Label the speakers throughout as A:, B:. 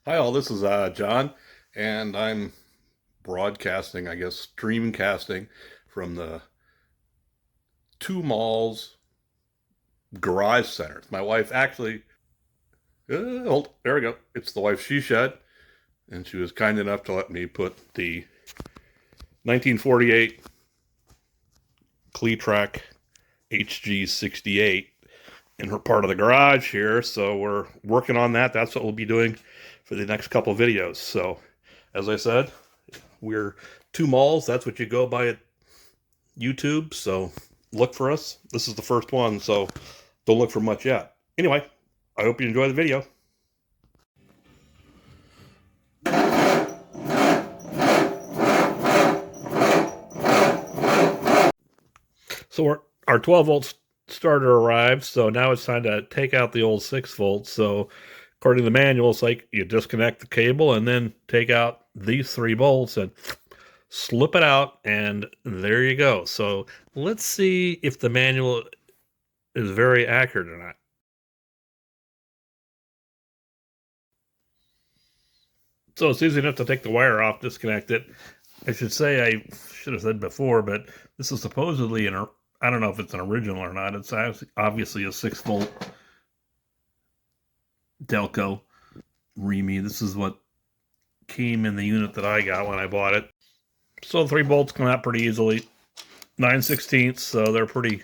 A: Hi, all. This is John, and I'm broadcasting, I guess, streamcasting from the two malls garage centers. My wife actually, there we go. It's the wife she shed, and she was kind enough to let me put the 1948 CLETRAC HG-68 in her part of the garage here. So we're working on that. That's what we'll be doing for the next couple of videos. So, as I said, we're two malls. That's what you go by at YouTube. So look for us. This is the first one, so don't look for much yet. Anyway, I hope you enjoy the video. So our 12 volt starter arrived. So now it's time to take out the old 6 volts. So according to the manual, it's like you disconnect the cable and then take out these 3 bolts and slip it out, and there you go. So let's see if the manual is very accurate or not. So it's easy enough to take the wire off, disconnect it. I should say, I should have said before, but this is supposedly I don't know if it's an original or not. It's obviously a 6 volt Delco Remy. This is what came in the unit that I got when I bought it. So 3 bolts come out pretty easily. 9/16, so they're pretty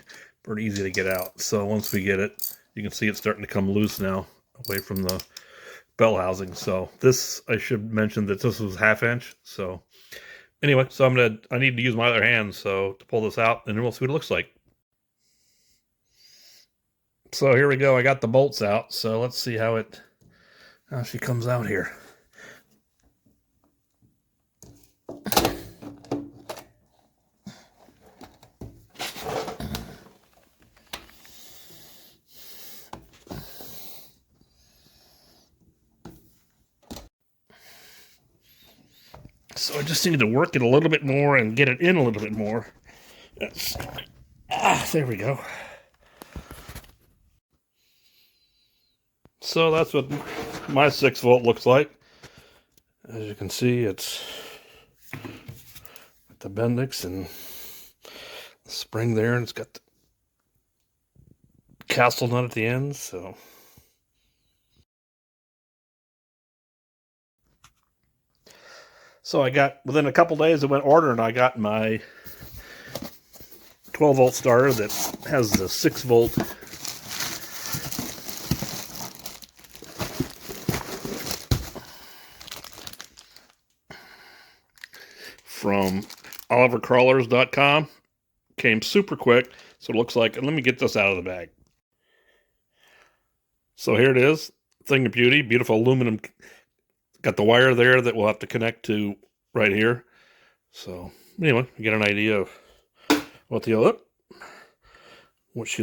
A: easy to get out. So once we get it, you can see it's starting to come loose now, away from the bell housing. So this, I should mention that this was 1/2 inch. So anyway, so I need to use my other hand so to pull this out, and then we'll see what it looks like. So here we go. I got the bolts out. So let's see how she comes out here. So I just need to work it a little bit more and get it in a little bit more. There we go. So that's what my 6 volt looks like. As you can see, it's got the Bendix and the spring there, and it's got the castle nut at the end. So I got, within a couple days, I went ordering. I got my 12 volt starter that has the 6 volt from olivercrawlers.com. Came super quick, so it looks like, and let me get this out of the bag. So here it is, thing of beauty, beautiful aluminum. Got the wire there that we'll have to connect to right here. So anyway, you get an idea of what she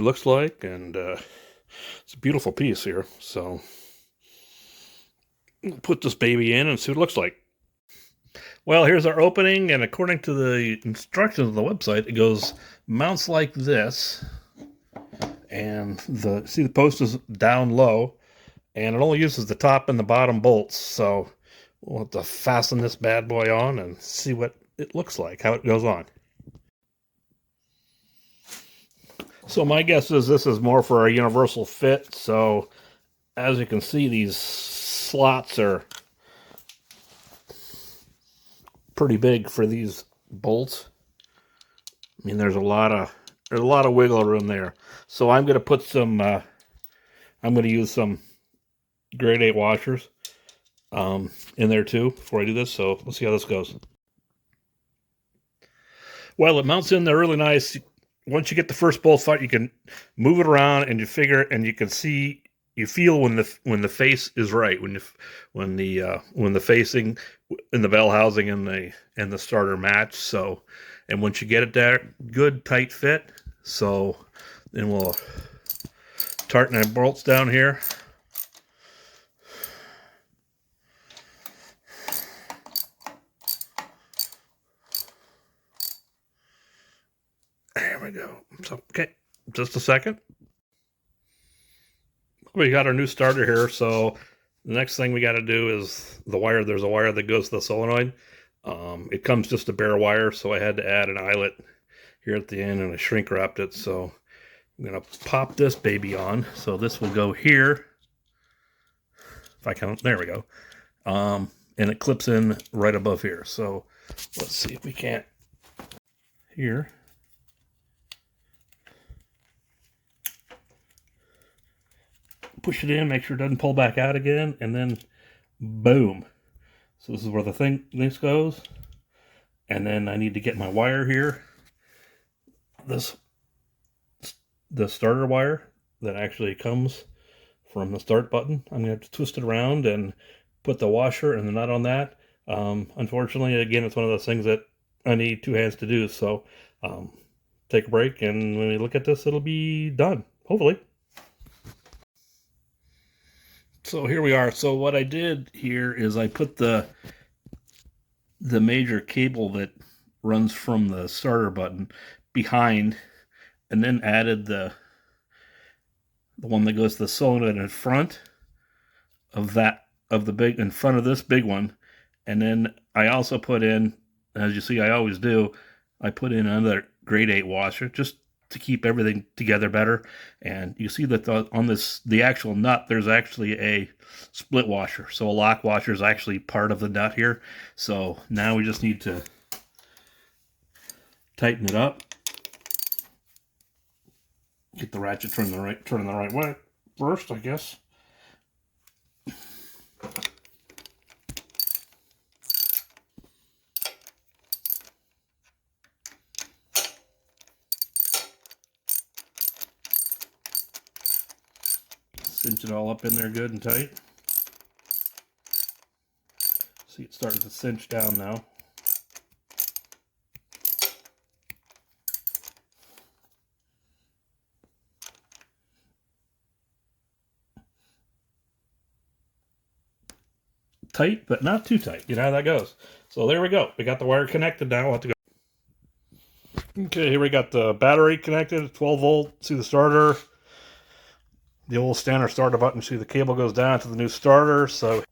A: looks like, and it's a beautiful piece here. So we'll put this baby in and see what it looks like. Well, here's our opening, and according to the instructions on the website, it goes mounts like this, and see the post is down low, and it only uses the top and the bottom bolts. So we'll have to fasten this bad boy on and see what it looks like, how it goes on. So my guess is this is more for a universal fit. So as you can see, these slots are pretty big for these bolts. I mean, there's a lot of wiggle room there. So I'm going to put some, I'm going to use some grade 8 washers in there too before I do this. So let's see how this goes. Well, it mounts in there really nice. Once you get the first bolt out, you can move it around, and you can see, you feel when the face is right, when the facing in the bell housing and the starter match. So, and once you get it there, good tight fit. So then we'll tighten our bolts down here. There we go. So, okay, just a second. We got our new starter here. So The next thing we got to do is the wire. There's a wire that goes to the solenoid. It comes just a bare wire, so I had to add an eyelet here at the end, and I shrink wrapped it. So I'm gonna pop this baby on. So this will go here. If I can, there we go. And it clips in right above here. So let's see if we can't here. Push it in, make sure it doesn't pull back out again, and then boom. So this is where this goes. And then I need to get my wire here. The starter wire that actually comes from the start button. I'm gonna have to twist it around and put the washer and the nut on that. Unfortunately, again, it's one of those things that I need two hands to do. So take a break, and when we look at this, it'll be done, hopefully. So here we are. So what I did here is I put the major cable that runs from the starter button behind, and then added the one that goes to the solenoid in front of in front of this big one. And then I also put in, as you see I always do, I put in another grade 8 washer just to keep everything together better. And you see that on the actual nut, there's actually a split washer. So a lock washer is actually part of the nut here. So now we just need to tighten it up. Get the ratchet turning the right way first, I guess. Cinch it all up in there good and tight. See, it's starting to cinch down now. Tight, but not too tight. You know how that goes. So there we go. We got the wire connected now. We'll have to go. Okay, here we got the battery connected, 12 volt. See the starter. The old standard starter button. See the cable goes down to the new starter. So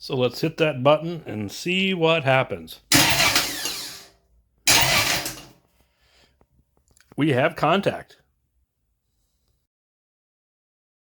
A: let's hit that button and see what happens. We have contact.